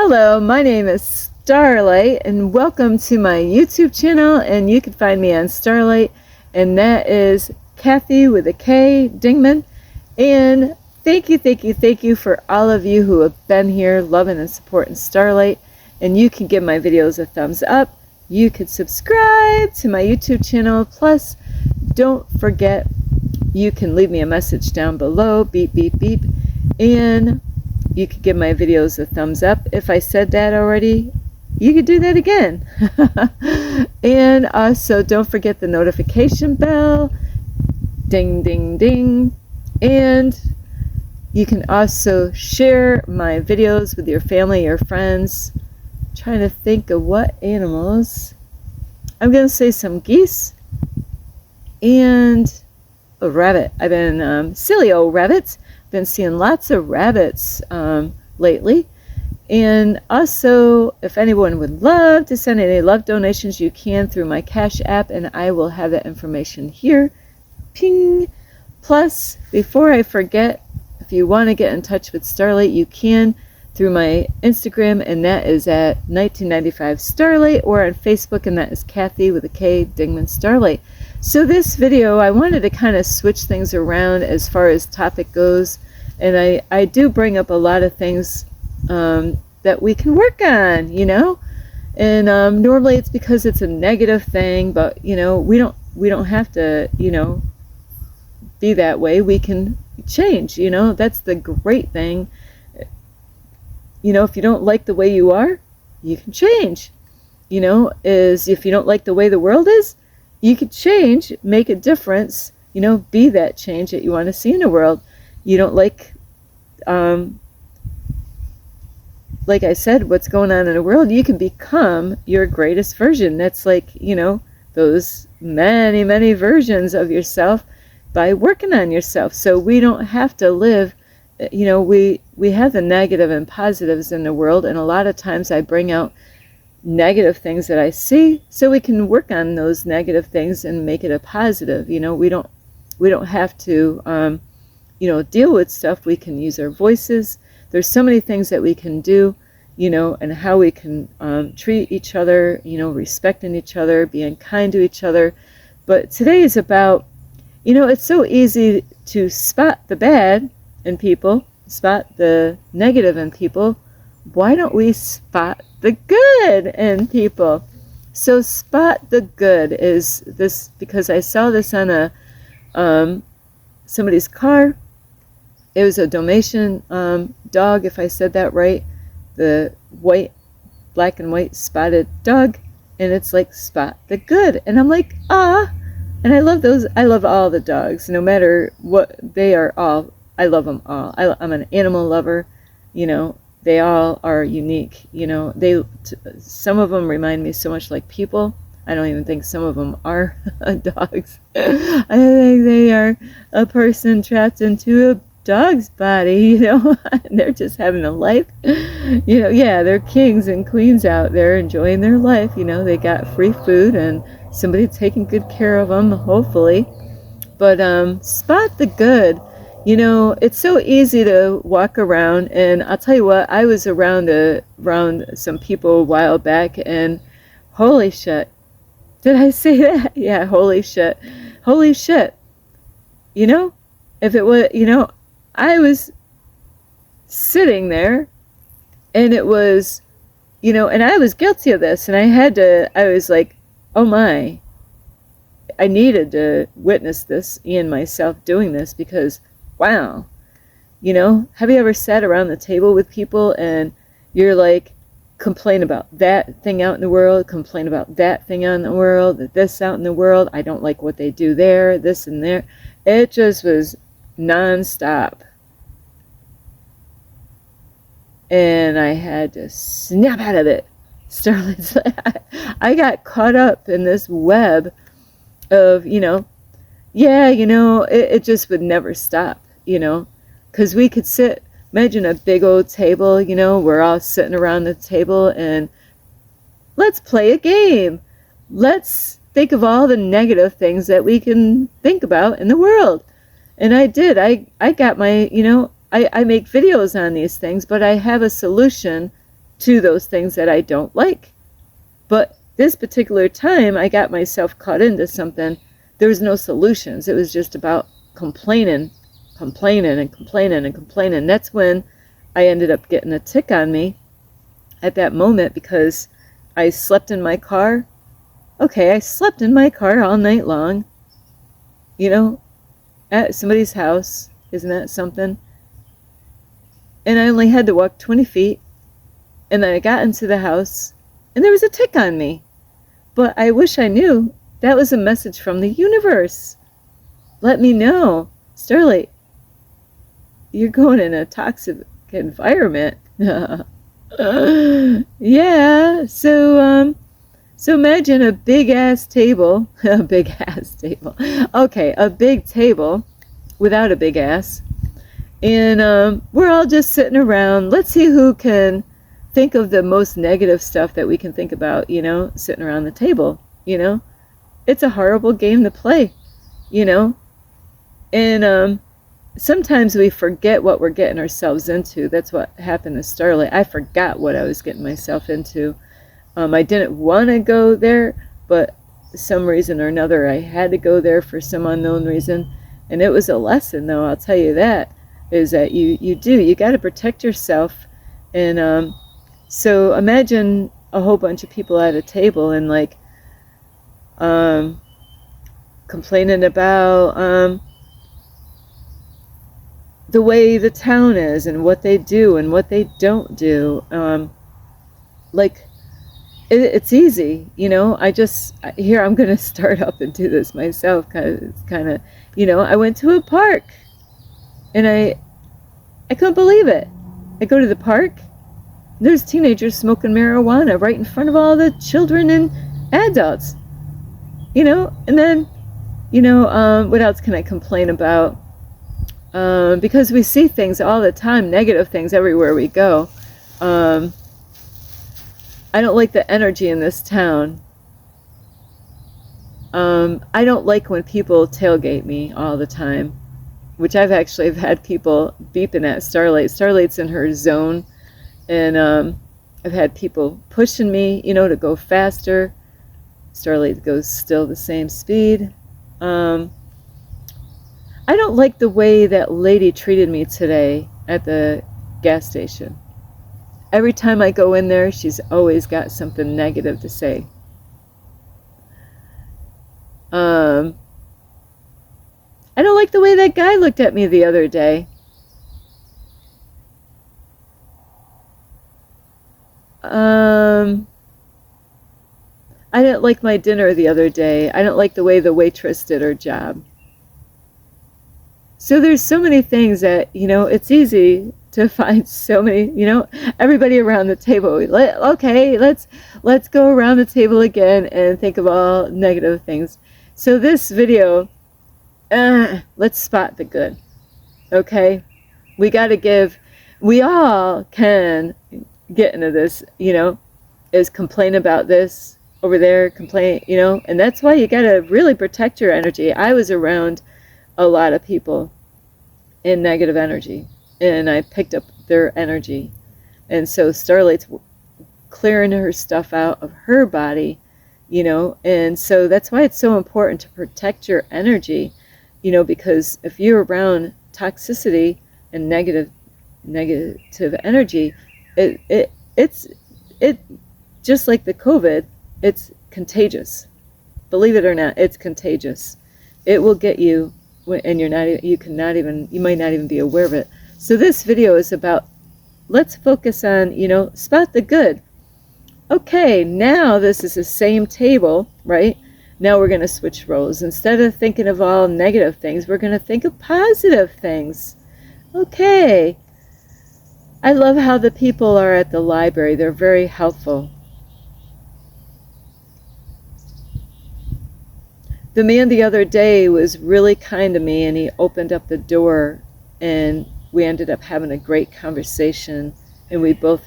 Hello, my name is Starlight and welcome to my YouTube channel, and you can find me on Starlight, and that is Kathy with a K Dingman. And thank you for all of you who have been here loving and supporting Starlight. And you can give my videos a thumbs up. You could subscribe to my YouTube channel. Plus, don't forget, you can leave me a message down below, beep beep beep, and you could give my videos a thumbs up. If I said that already, you could do that again. And also, don't forget the notification bell. Ding, ding, ding. And you can also share my videos with your family, your friends. I'm trying to think of what animals. I'm going to say some geese and a rabbit. I've been silly old rabbits. Been seeing lots of rabbits lately. And also, if anyone would love to send any love donations, you can through my Cash App, and I will have that information here. Ping. Plus, before I forget, if you want to get in touch with Starlight, you can through my Instagram, and that is at 1995 Starlight, or on Facebook, and that is Kathy with a K Dingman Starlight. So this video, I wanted to kind of switch things around as far as topic goes, and I do bring up a lot of things that we can work on, you know. And normally it's because it's a negative thing, but you know, we don't have to, you know, be that way. We can change, you know. That's the great thing. You know, if you don't like the way you are, you can change. You know, is if you don't like the way the world is, you could change, make a difference, you know, be that change that you want to see in the world. You don't like I said, what's going on in the world, you can become your greatest version. That's like, you know, those many versions of yourself by working on yourself. So we don't have to live, you know, we have the negative and positives in the world, and a lot of times I bring out negative things that I see so we can work on those negative things and make it a positive. You know, we don't have to you know, deal with stuff. We can use our voices. There's so many things that we can do, you know, and how we can treat each other, you know, respecting each other, being kind to each other. But today is about, you know, it's so easy to spot the bad in people, spot the negative in people. Why don't we spot the good in people? So spot the good is this, because I saw this on a somebody's car. It was a Dalmatian dog, if I said that right. The black and white spotted dog, and it's like spot the good. And I'm like, ah. And I love those. I love all the dogs, no matter what they are. All I love them all. I'm an animal lover. You know, they all are unique. You know, some of them remind me so much like people. I don't even think some of them are dogs. I think they are a person trapped into a dog's body, you know. They're just having a life, you know. Yeah, they're kings and queens out there enjoying their life, you know. They got free food and somebody taking good care of them, hopefully. But spot the good. You know, it's so easy to walk around, and I'll tell you what, I was around some people a while back, and holy shit. Did I say that? Yeah, holy shit. Holy shit. You know, if it was, you know, I was sitting there, and it was, you know, and I was guilty of this, and I was like, oh my, I needed to witness this in myself doing this, because, wow, you know, have you ever sat around the table with people and you're like, complain about that thing out in the world, complain about that thing out in the world, this out in the world, I don't like what they do there, this and there. It just was non-stop. And I had to snap out of it. Starlight's I got caught up in this web of, you know, yeah, you know, it just would never stop, you know, because we could sit, imagine a big old table, you know, we're all sitting around the table, and let's play a game. Let's think of all the negative things that we can think about in the world. And I did. I got my, you know, I make videos on these things, but I have a solution to those things that I don't like. But this particular time, I got myself caught into something. There was no solutions. It was just about complaining. That's when I ended up getting a tick on me at that moment, because I slept in my car. Okay, I slept in my car all night long, at somebody's house. Isn't that something? And I only had to walk 20 feet. And then I got into the house, and there was a tick on me. But I wish I knew that was a message from the universe. Let me know, Starlight, you're going in a toxic environment. Yeah, so imagine a big ass table, a big table without a big ass, and we're all just sitting around. Let's see who can think of the most negative stuff that we can think about, sitting around the table. It's a horrible game to play, and sometimes we forget what we're getting ourselves into. That's what happened to Starlight. I forgot what I was getting myself into. I didn't want to go there, but for some reason or another, I had to go there for some unknown reason. And it was a lesson, though, I'll tell you that, is that you got to protect yourself. And so imagine a whole bunch of people at a table and complaining about the way the town is and what they do and what they don't do. It's easy, I'm going to start up and do this myself. Kind of, I went to a park and I couldn't believe it. I go to the park, there's teenagers smoking marijuana right in front of all the children and adults, and then, what else can I complain about? Because we see things all the time, negative things everywhere we go. I don't like the energy in this town. I don't like when people tailgate me all the time, which I've had people beeping at Starlight. Starlight's in her zone, and I've had people pushing me, to go faster. Starlight goes still the same speed. I don't like the way that lady treated me today at the gas station. Every time I go in there, she's always got something negative to say. I don't like the way that guy looked at me the other day. I didn't like my dinner the other day. I don't like the way the waitress did her job. So there's so many things that, it's easy to find so many, everybody around the table. Okay, let's go around the table again and think of all negative things. So this video, let's spot the good. Okay, we all can get into this, is complain about this over there, and that's why you got to really protect your energy. I was around a lot of people in negative energy, and I picked up their energy. And so Starlight's clearing her stuff out of her body, and so that's why it's so important to protect your energy, because if you're around toxicity and negative energy, it's just like the COVID, it's contagious. Believe it or not, it's contagious. It will get you, and you might not even be aware of it. So this video is about, let's focus on, spot the good. Okay, now this is the same table, right? Now we're going to switch roles. Instead of thinking of all negative things, we're going to think of positive things. Okay. I love how the people are at the library. They're very helpful. The man the other day was really kind to me, and he opened up the door, and we ended up having a great conversation, and we both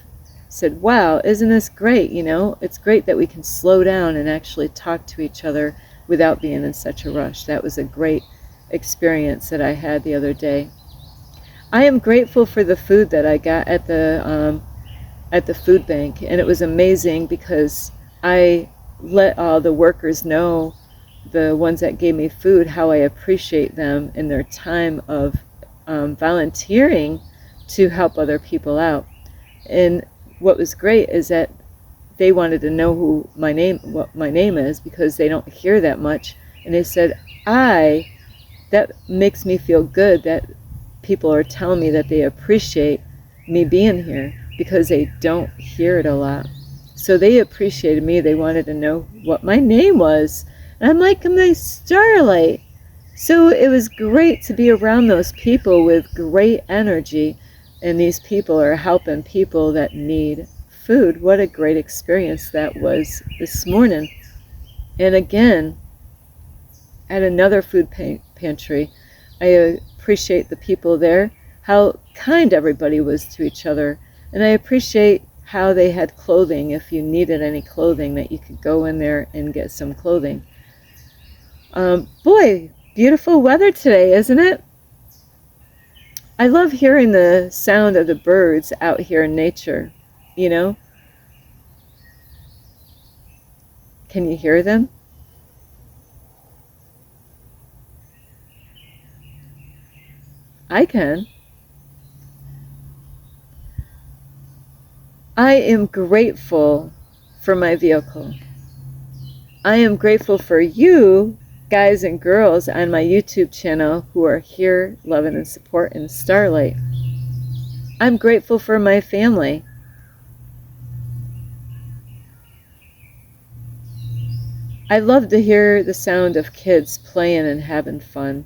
said, wow, isn't this great? It's great that we can slow down and actually talk to each other without being in such a rush. That was a great experience that I had the other day. I am grateful for the food that I got at the at the food bank, and it was amazing because I let all the workers know, the ones that gave me food, how I appreciate them and their time of volunteering to help other people out. And what was great is that they wanted to know what my name is, because they don't hear that much. And they said, that makes me feel good that people are telling me that they appreciate me being here, because they don't hear it a lot. So they appreciated me. They wanted to know what my name was. And I'm like, I'm Starlight. So it was great to be around those people with great energy. And these people are helping people that need food. What a great experience that was this morning. And again, at another food pantry, I appreciate the people there, how kind everybody was to each other. And I appreciate how they had clothing. If you needed any clothing, that you could go in there and get some clothing. Boy, beautiful weather today, isn't it? I love hearing the sound of the birds out here in nature, you know? Can you hear them? I can. I am grateful for my vehicle. I am grateful for you, guys and girls, on my YouTube channel who are here loving and supporting Starlight. I'm grateful for my family. I love to hear the sound of kids playing and having fun.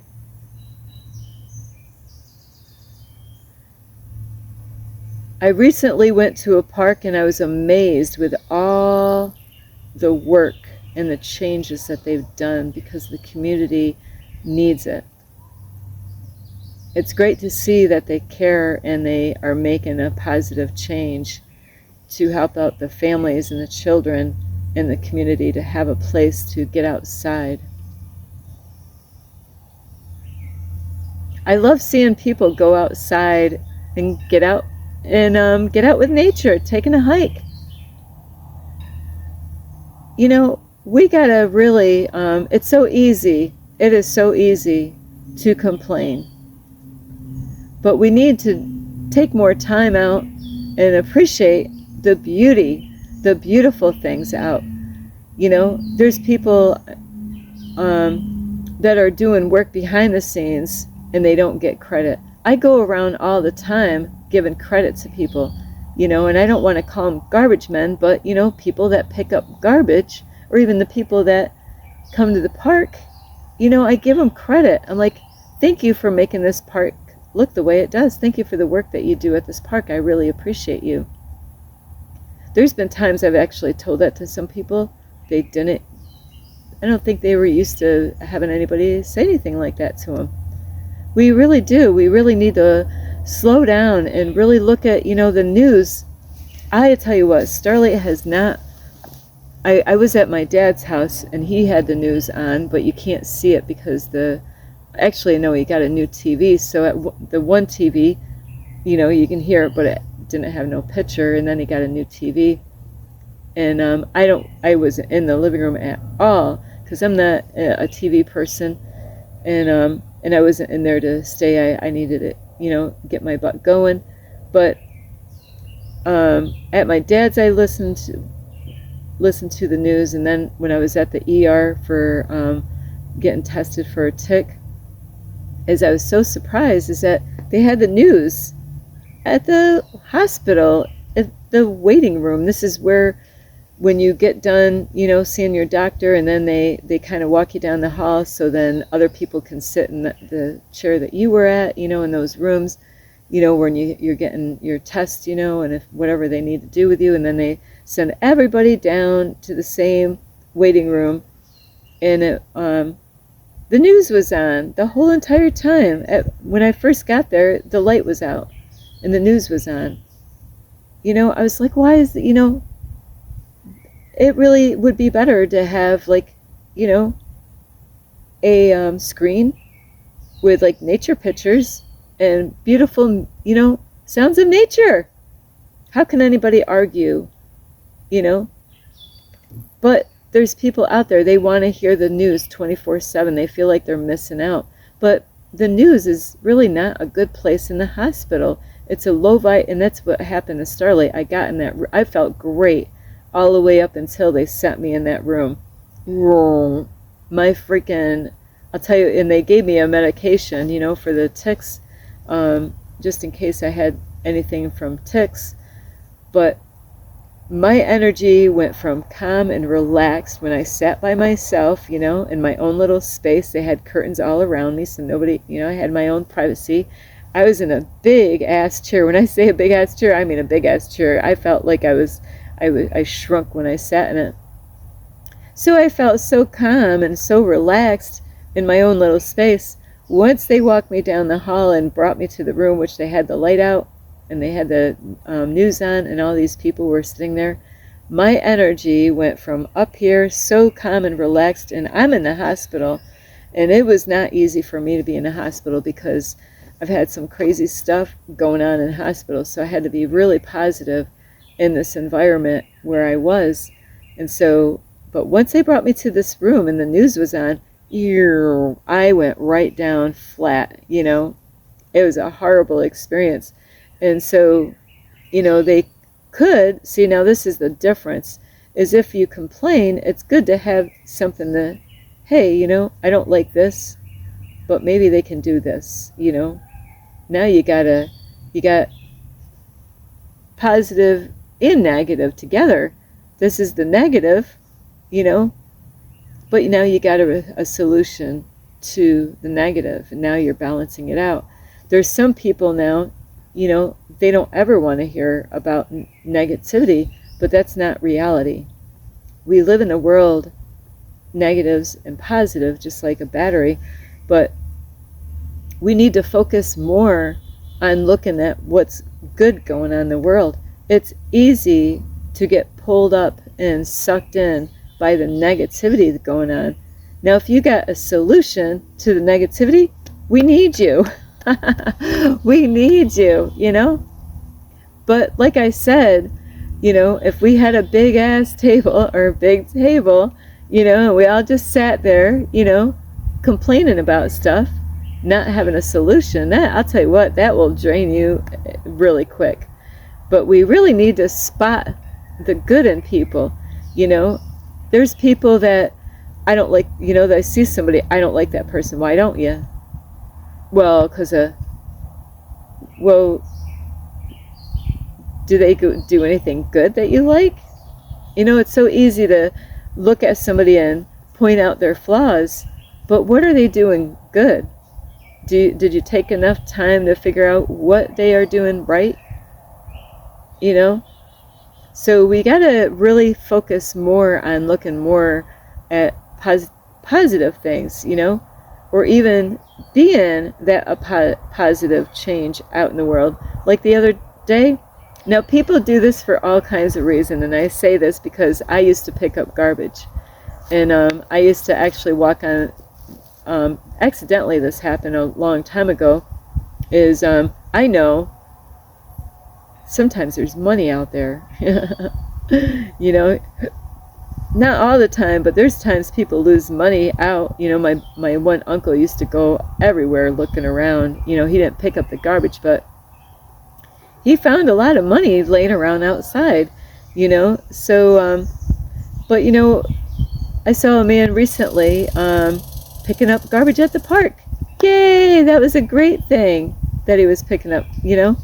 I recently went to a park and I was amazed with all the work and the changes that they've done, because the community needs it. It's great to see that they care and they are making a positive change to help out the families and the children in the community to have a place to get outside. I love seeing people go outside and get out with nature, taking a hike. You know, we gotta really, it's so easy, it is so easy to complain. But we need to take more time out and appreciate the beauty, the beautiful things out. You know, there's people that are doing work behind the scenes and they don't get credit. I go around all the time giving credit to people, you know, and I don't want to call them garbage men, but, you know, people that pick up garbage, or even the people that come to the park, you know, I give them credit. I'm like, thank you for making this park look the way it does. Thank you for the work that you do at this park. I really appreciate you. There's been times I've actually told that to some people. They didn't, I don't think they were used to having anybody say anything like that to them. We really do. We really need to slow down and really look at, you know, the news. I tell you what, Starlight has not, I was at my dad's house and he had the news on, but you can't see it because actually no, he got a new TV, so at the one TV, you know, you can hear it, but it didn't have no picture, and then he got a new TV. And I wasn't in the living room at all, because I'm not a TV person, and I wasn't in there to stay. I needed it, you know, get my butt going. But at my dad's, I listened to the news, and then when I was at the ER for getting tested for a tick, as I was so surprised is that they had the news at the hospital, at the waiting room. This is where, when you get done, you know, seeing your doctor, and then they kind of walk you down the hall, so then other people can sit in the chair that you were at, you know, in those rooms, you know, when you're getting your test, you know, and if whatever they need to do with you, and then they send everybody down to the same waiting room. And the news was on the whole entire time. When I first got there, the light was out and the news was on. You know, I was like, why is it, you know, it really would be better to have, like, you know, a screen with like nature pictures and beautiful, you know, sounds of nature. How can anybody argue, you know? But there's people out there, they want to hear the news 24/7. They feel like they're missing out. But the news is really not a good place in the hospital. It's a low vibe, and that's what happened to Starlight. I got in that, I felt great all the way up until they sent me in that room. My freaking, I'll tell you, and they gave me a medication, you know, for the ticks, just in case I had anything from ticks. But my energy went from calm and relaxed when I sat by myself, you know, in my own little space. They had curtains all around me, so nobody, you know, I had my own privacy. I was in a big ass chair. When I say a big ass chair, I mean a big ass chair. I felt like I shrunk when I sat in it. So I felt so calm and so relaxed in my own little space. Once they walked me down the hall and brought me to the room, which they had the light out, and they had the news on, and all these people were sitting there, my energy went from up here so calm and relaxed, and I'm in the hospital, and it was not easy for me to be in a hospital because I've had some crazy stuff going on in hospitals, so I had to be really positive in this environment where I was. And so, but once they brought me to this room and the news was on, I went right down flat, you know. It was a horrible experience. And so, you know, they could, see, now this is the difference, is if you complain, it's good to have something to, hey, you know, I don't like this, but maybe they can do this, you know. Now you got positive and negative together. This is the negative, you know, but now you got a solution to the negative, and now you're balancing it out. There's some people now, you know, they don't ever want to hear about negativity, but that's not reality. We live in a world, negatives and positive, just like a battery, but we need to focus more on looking at what's good going on in the world. It's easy to get pulled up and sucked in by the negativity that's going on. Now, if you got a solution to the negativity, we need you. We need you, you know. But like I said, you know, if we had a big ass table or a big table, you know, and we all just sat there, you know, complaining about stuff, not having a solution, that, I'll tell you what, that will drain you really quick. But we really need to spot the good in people. You know, there's people that I don't like, you know, that I see somebody, I don't like that person. Why don't you? Well, because well, do they do anything good that you like? You know, it's so easy to look at somebody and point out their flaws, but what are they doing good? Did you take enough time to figure out what they are doing right? You know? So we got to really focus more on looking more at positive things, you know? Or even being that a positive change out in the world. Like the other day, now people do this for all kinds of reasons, and I say this because I used to pick up garbage. And I used to actually walk on, accidentally this happened a long time ago, is I know sometimes there's money out there. You know, not all the time, but there's times people lose money out. You know, my one uncle used to go everywhere looking around. You know, he didn't pick up the garbage, but he found a lot of money laying around outside, you know. So, but, you know, I saw a man recently picking up garbage at the park. Yay! That was a great thing that he was picking up, you know.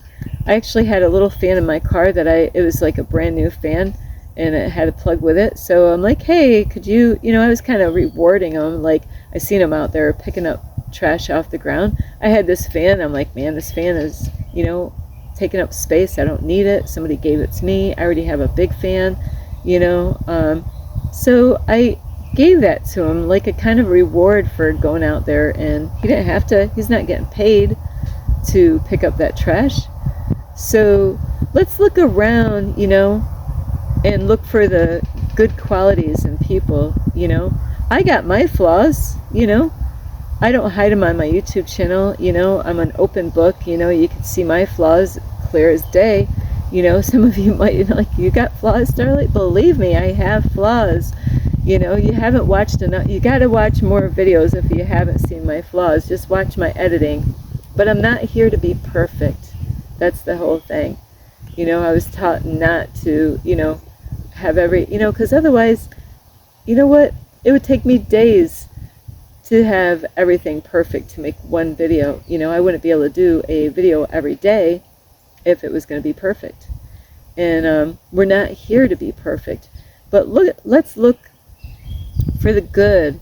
I actually had a little fan in my car that it was like a brand new fan, and it had a plug with it. So I'm like, hey, could you know, I was kind of rewarding him. Like, I seen him out there picking up trash off the ground. I had this fan. I'm like, man, this fan is, you know, taking up space. I don't need it. Somebody gave it to me. I already have a big fan, you know. So I gave that to him like a kind of reward for going out there, and he didn't have to. He's not getting paid to pick up that trash. So let's look around, you know, and look for the good qualities in people, you know. I got my flaws, you know. I don't hide them on my YouTube channel, you know. I'm an open book, you know. You can see my flaws clear as day, You know, some of you might like, you got flaws, Starlight? Believe me, I have flaws. You know, you haven't watched enough. You got to watch more videos if you haven't seen my flaws. Just watch my editing. But I'm not here to be perfect. That's the whole thing. You know, I was taught not to, you know, have every, you know, because otherwise, you know what? It would take me days to have everything perfect to make one video. You know, I wouldn't be able to do a video every day if it was going to be perfect. And we're not here to be perfect. But let's look for the good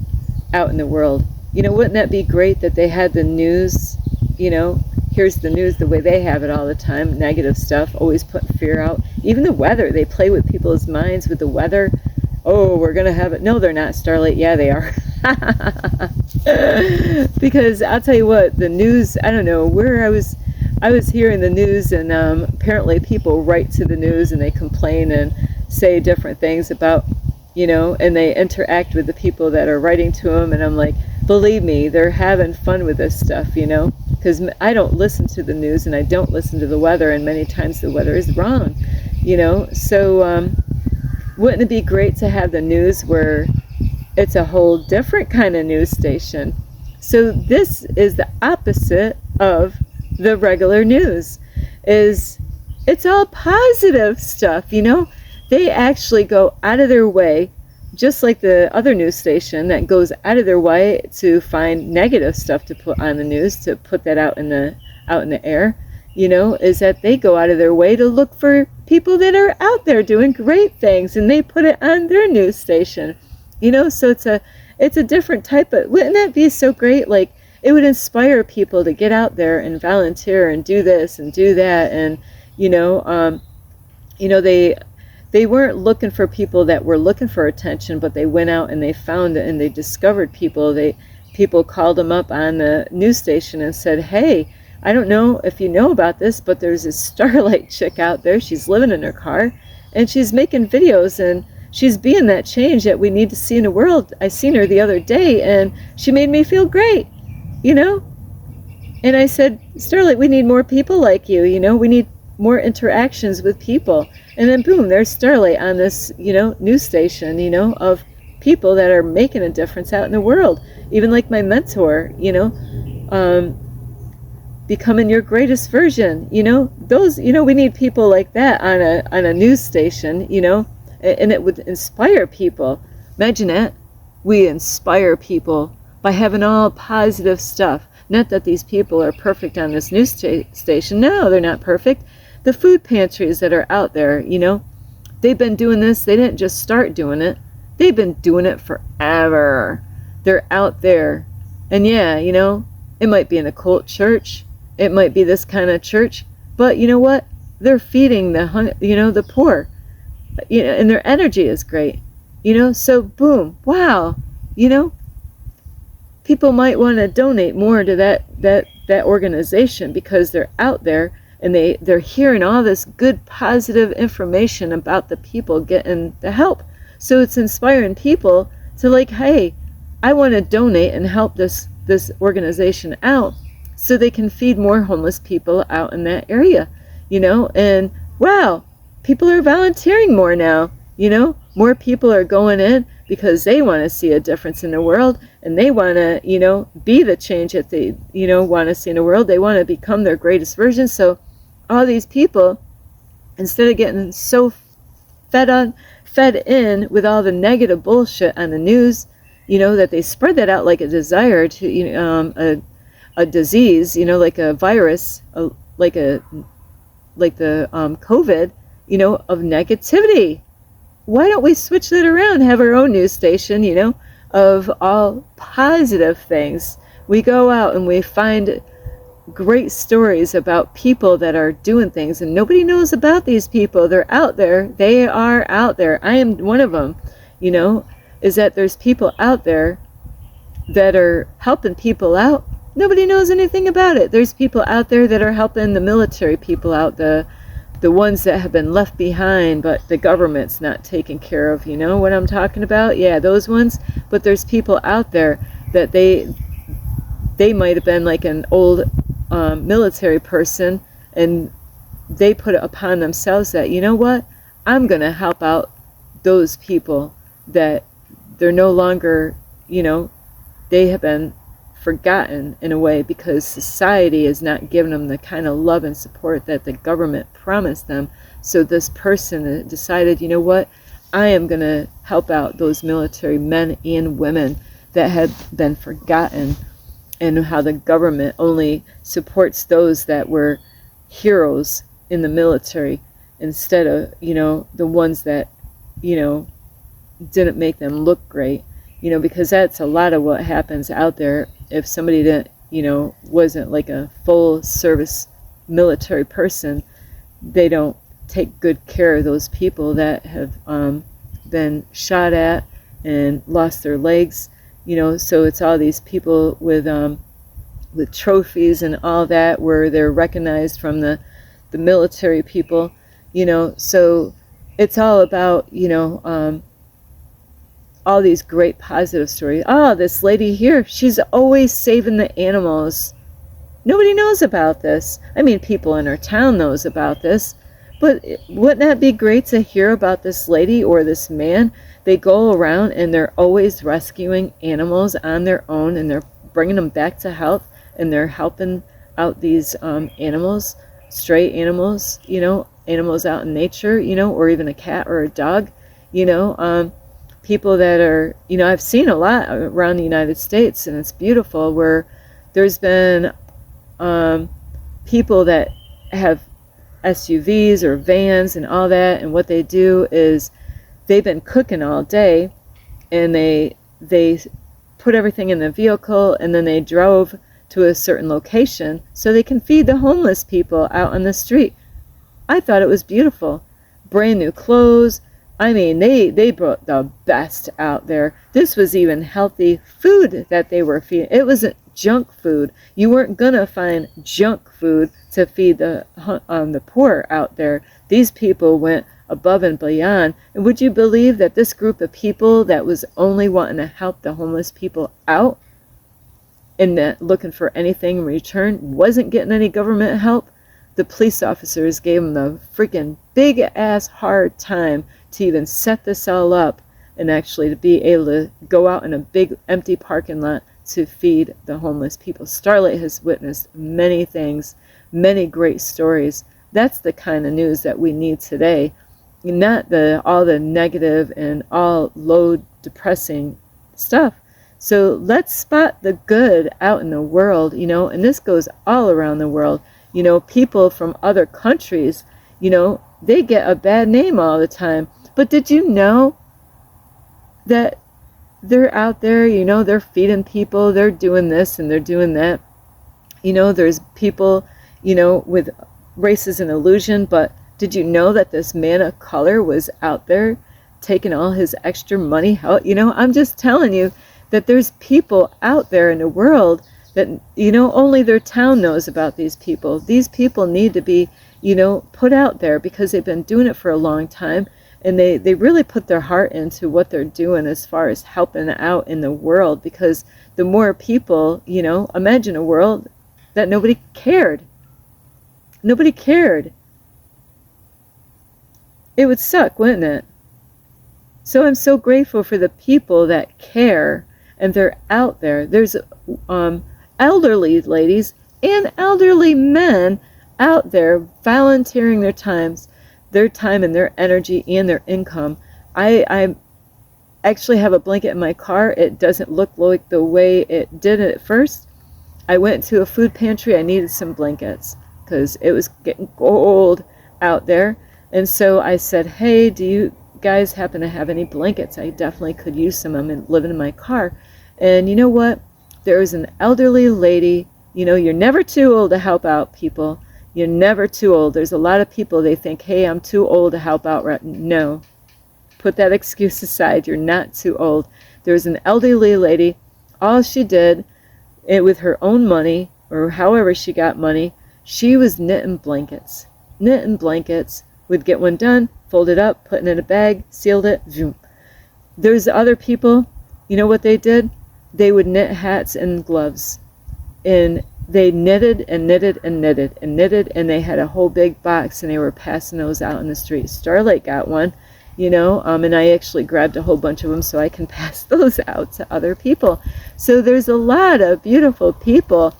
out in the world. You know, wouldn't that be great that they had the news, you know, here's the news the way they have it all the time, negative stuff, always putting fear out. Even the weather, they play with people's minds with the weather. Oh, we're going to have it. No, they're not, Starlight. Yeah, they are. Because I'll tell you what, the news, I don't know, where I was hearing the news, and apparently people write to the news and they complain and say different things about, you know, and they interact with the people that are writing to them, and I'm like, believe me, they're having fun with this stuff, you know, because I don't listen to the news and I don't listen to the weather, and many times the weather is wrong, you know. So wouldn't it be great to have the news where it's a whole different kind of news station? So this is the opposite of the regular news. Is it's all positive stuff, you know. They actually go out of their way, just like the other news station that goes out of their way to find negative stuff to put on the news, to put that out in the air, you know, is that they go out of their way to look for people that are out there doing great things, and they put it on their news station, you know. So it's a different type of, wouldn't that be so great? Like, it would inspire people to get out there and volunteer and do this and do that. And you know, they weren't looking for people that were looking for attention, but they went out and they found it, and they discovered people. People called them up on the news station and said, hey, I don't know if you know about this, but there's this Starlight chick out there. She's living in her car and she's making videos, and she's being that change that we need to see in the world. I seen her the other day and she made me feel great, you know. And I said, Starlight, we need more people like you, you know. We need more interactions with people. And then boom, there's Starlight on this, you know, news station, you know, of people that are making a difference out in the world. Even like my mentor, you know, becoming your greatest version, you know. Those, you know, we need people like that on a news station, you know, and it would inspire people. Imagine that. We inspire people by having all positive stuff. Not that these people are perfect on this news station. No, they're not perfect. The food pantries that are out there, you know, they've been doing this. They didn't just start doing it. They've been doing it forever. They're out there. And yeah, you know, it might be an occult church. It might be this kind of church. But you know what? They're feeding the poor. You know, and their energy is great. You know, so boom, wow, you know, people might want to donate more to that organization because they're out there and they're hearing all this good positive information about the people getting the help. So it's inspiring people to like, hey, I want to donate and help this organization out so they can feed more homeless people out in that area, you know. And wow, people are volunteering more now, you know. More people are going in because they want to see a difference in the world, and they want to, you know, be the change that they, you know, want to see in the world. They want to become their greatest version. So all these people, instead of getting so fed in with all the negative bullshit on the news, you know, that they spread that out like a desire to, you know, a disease, you know, like a virus, like the COVID, you know, of negativity. Why don't we switch that around, have our own news station, you know, of all positive things? We go out and we find great stories about people that are doing things, and nobody knows about these people. They're out there. They are out there. I am one of them, you know, is that there's people out there that are helping people out. Nobody knows anything about it. There's people out there that are helping the military people out, the ones that have been left behind, but the government's not taking care of. You know what I'm talking about? Yeah, those ones. But there's people out there that they might have been like an old military person, and they put it upon themselves that, you know what, I'm going to help out those people that they're no longer, they have been forgotten in a way because society is not giving them the kind of love and support that the government promised them. So this person decided, you know what, I am going to help out those military men and women that have been forgotten, and how the government only supports those that were heroes in the military instead of, the ones that, didn't make them look great, because that's a lot of what happens out there. If somebody didn't, wasn't like a full service military person, they don't take good care of those people that have been shot at and lost their legs, so it's all these people with trophies and all that, where they're recognized from the military people, so it's all about, all these great positive stories. This lady here, she's always saving the animals. Nobody knows about this. I mean, people in our town knows about this, but wouldn't that be great to hear about this lady or this man? They go around and they're always rescuing animals on their own, and they're bringing them back to health, and they're helping out these animals, stray animals, animals out in nature, or even a cat or a dog, people that are, I've seen a lot around the United States, and it's beautiful, where there's been people that have SUVs or vans and all that, and what they do is they've been cooking all day, and they put everything in the vehicle, and then they drove to a certain location so they can feed the homeless people out on the street. I thought it was beautiful. Brand new clothes. I mean, they brought the best out there. This was even healthy food that they were feeding. It wasn't junk food. You weren't gonna find junk food to feed the poor out there. These people went above and beyond. And would you believe that this group of people that was only wanting to help the homeless people out and that looking for anything in return wasn't getting any government help? The police officers gave them a freaking big ass hard time to even set this all up, and actually to be able to go out in a big empty parking lot to feed the homeless people. Starlight has witnessed many things, many great stories. That's the kind of news that we need today, not all the negative and all low depressing stuff. So let's spot the good out in the world, and this goes all around the world. People from other countries, they get a bad name all the time. But did you know that they're out there, they're feeding people, they're doing this and they're doing that. There's people, with race is an illusion, but did you know that this man of color was out there taking all his extra money out? I'm just telling you that there's people out there in the world that, only their town knows about these people. These people need to be, put out there because they've been doing it for a long time. And they really put their heart into what they're doing as far as helping out in the world, because the more people, imagine a world that nobody cared. Nobody cared. It would suck, wouldn't it? So I'm so grateful for the people that care, and they're out there. There's elderly ladies and elderly men out there volunteering their time and their energy and their income. I actually have a blanket in my car. It doesn't look like the way it did at first. I went to a food pantry. I needed some blankets because it was getting cold out there. And so I said, hey, do you guys happen to have any blankets? I definitely could use some. I'm living in my car. And you know what? There was an elderly lady. You're never too old to help out people. You're never too old. There's a lot of people, they think, hey, I'm too old to help out. Right? No. Put that excuse aside. You're not too old. There's an elderly lady. All she did, with her own money, or however she got money, she was knitting blankets. Knitting blankets. Would get one done, fold it up, put it in a bag, sealed it. Zoom. There's other people, you know what they did? They would knit hats and gloves. And they knitted and knitted and knitted and knitted, and they had a whole big box, and they were passing those out in the street. Starlight got one, and I actually grabbed a whole bunch of them so I can pass those out to other people. So there's a lot of beautiful people.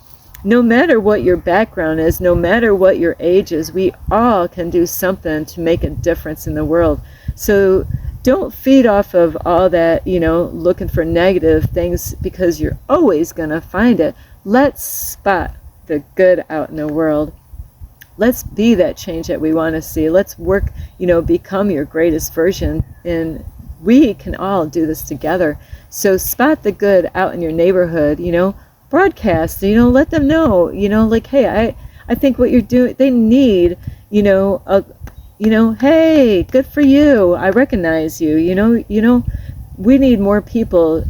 No matter what your background is, no matter what your age is, we all can do something to make a difference in the world. So don't feed off of all that, looking for negative things, because you're always going to find it. Let's spot the good out in the world. Let's be that change that we want to see. Let's work, become your greatest version. And we can all do this together. So spot the good out in your neighborhood, broadcast, let them know, like, hey, I think what you're doing, they need, hey, good for you. I recognize you, we need more people,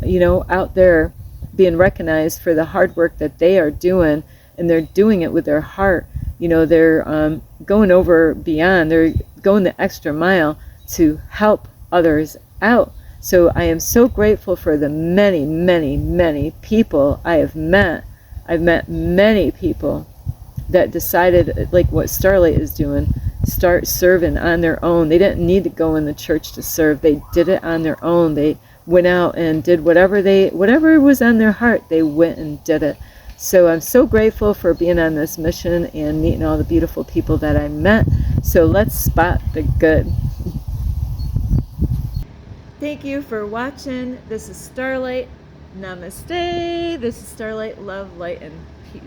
out there being recognized for the hard work that they are doing, and they're doing it with their heart. They're going over beyond, they're going the extra mile to help others out. So I am so grateful for the many, many, many people I have met. I've met many people that decided, like what Starlight is doing, start serving on their own. They didn't need to go in the church to serve. They did it on their own. They went out and did whatever was on their heart. They went and did it. So I'm so grateful for being on this mission and meeting all the beautiful people that I met. So let's spot the good. Thank you for watching. This is Starlight. Namaste. This is Starlight. Love, light, and peace.